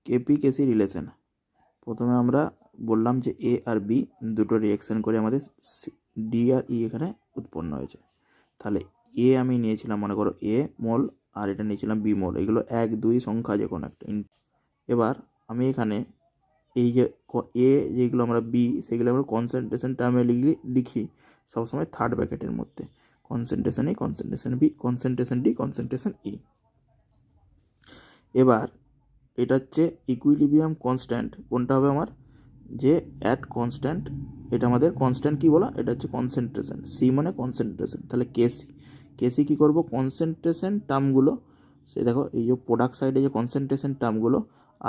KP কেসি relation. প্রথমে আমরা বললাম যে এ আর বি দুটো রিয়াকশান করে আমাদের ডি আর ই এখানে উৎপন্ন হয়েছে। তাহলে এ আমি নিয়েছিলাম মনে করো এ মোল, আর এটা নিয়েছিলাম বি মোল, এগুলো 1 2 সংখ্যা যে কোনো একটা। এবার আমি এখানে এই যে এ যেগুলো আমরা বি সেগুলো আমরা কনসেন্ট্রেশন টার্মে লিখি সবসময় থার্ড ব্র্যাকেটের মধ্যে, concentration A, concentration B, concentration D, concentration E. এবার এটা হচ্ছে ইকুইলিব্রিয়াম কনস্ট্যান্ট, কোনটা হবে আমার, যে অ্যাট কনস্ট্যান্ট, এটা আমাদের কনস্ট্যান্ট কি বলা, এটা হচ্ছে কনসেন্ট্রেশন, সি মানে কনসেন্ট্রেশন। তাহলে কেসি, কেসি কী করবো, কনসেন্ট্রেশন টার্মগুলো, সে দেখো এই যে প্রোডাক্ট সাইডে যে কনসেন্ট্রেশন টার্মগুলো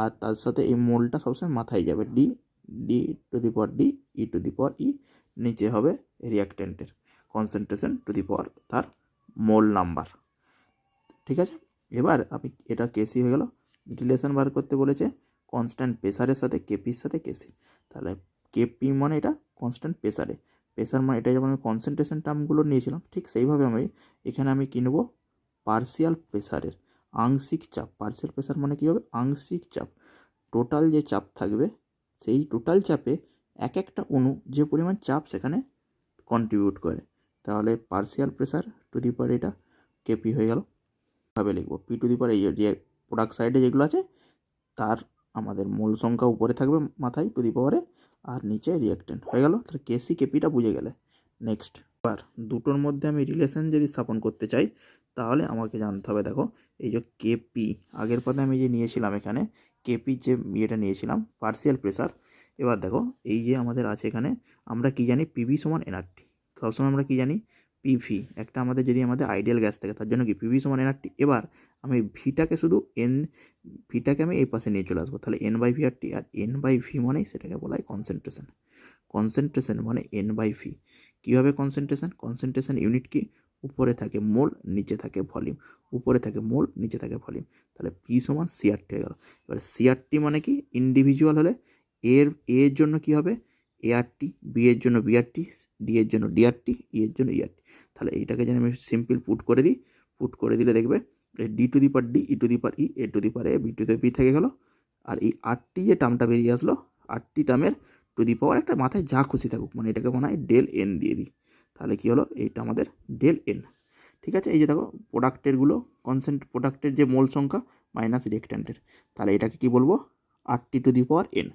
আর তার সাথে এই মোলটা সবসময় মাথায় যাবে, D, D to the power D, E to the power E, নিচে হবে রিয়াক্ট্যান্টের কনসেন্ট্রেশন টু দি পাওয়ার তার মোল নাম্বার। ঠিক আছে, এবার আমি এটা কেসি হয়ে গেল। রিলেশন বার করতে বলেছে কনস্ট্যান্ট প্রেসারের সাথে কেপির সাথে কেসি। তাহলে কেপি মানে এটা কনস্ট্যান্ট প্রেসারে, প্রেসার মানে এটা যেমন আমি কনসেন্ট্রেশন টার্মগুলো নিয়েছিলাম ঠিক সেইভাবে এখানে আমি কি নেব, পার্শিয়াল প্রেসারের আংশিক চাপ। পার্শিয়াল প্রেসার মানে কী হবে, আংশিক চাপ। টোটাল যে চাপ থাকবে সেই টোটাল চাপে এক একটা অণু যে পরিমাণ চাপ সেখানে কন্ট্রিবিউট করে, তাহলে পার্শিয়াল প্রেসার টু দি পাওয়ার এটা কেপি হয়ে গেল। ভাবে লিখবো পি টু দি পাওয়ার এই যে প্রোডাক্ট সাইডে যেগুলো আছে তার আমাদের মূল সংখ্যা উপরে থাকবে মাথায় টু দি পাওয়ারে, আর নিচে রিয়াক্ট্যান্ট হয়ে গেল। তাহলে কেসি কেপিটা বুঝে গেলে। নেক্সট, এবার দুটোর মধ্যে আমি রিলেশন যদি স্থাপন করতে চাই তাহলে আমাকে জানতে হবে, দেখো এই যে কেপি আগের পদে আমি যে নিয়েছিলাম এখানে কেপি যে ইয়েটা নিয়েছিলাম পার্শিয়াল প্রেসার। এবার দেখো এই যে আমাদের আছে এখানে আমরা কি জানি, পিভি সমান এনআরটি। সবসময় আমরা কি জানি, পিভি একটা আমাদের যদি আমাদের আইডিয়াল গ্যাস থাকে তার জন্য কি পিভি সমান এনআরটি। এবার আমি ভিটাকে শুধু ভিটাকে আমি এই পাশে নিয়ে চলে আসবো, তাহলে N by V R T, আর এন বাই ভি মানেই সেটাকে বলা হয় কনসেন্ট্রেশন। কনসেন্ট্রেশন মানে এন বাই ভি। কীভাবে কনসেন্ট্রেশন, কনসেন্ট্রেশন ইউনিট কি, উপরে থাকে মোল নিচে থাকে ভলিউম, উপরে থাকে মোল নিচে থাকে ভলিউম। তাহলে পি সমান সিআরটি হয়ে গেল। এবার সিআরটি মানে কি, ইন্ডিভিজুয়াল হলে এর জন্য কি হবে এআরটি, বি এর জন্য বিআরটি, ডি এর জন্য ডিআরটি, ই এর জন্য ইআরটি। তাহলে এইটাকে যদি আমি সিম্পল পুট করে দিই, পুট করে দিলে দেখবে D to the power D, E to the power E, A to the power A, B to the P থেকে গেল। আর এই আরটি যে টার্মটা বেরিয়ে আসলো, আরটি টার্মের টু দি পাওয়ার একটা মাথায় যা খুশি থাকুক, মানে এটাকে মনে হয় ডেল এন দিয়ে দিই, তাহলে কী হলো, এইটা আমাদের ডেল এন। ঠিক আছে, এই যে দেখো প্রোডাক্টেরগুলো প্রোডাক্টের যে মোল সংখ্যা মাইনাস রিয়েক্ট্যান্টের, তাহলে এটাকে কি বলবো, RT to the power N.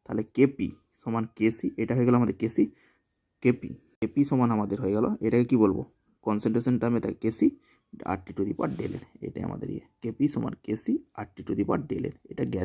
তাহলে কেপি সমান কেসি, এটা হয়ে গেল আমাদের কেসি। কেপি সমান আমাদের হয়ে গেল, এটাকে কি বলবো, কনসেন্ট্রেশন টার্মে থাকে KC RT to the power del N, এটাই আমাদের কেপি সমান KC RT to the power del N, এটা গ্যাস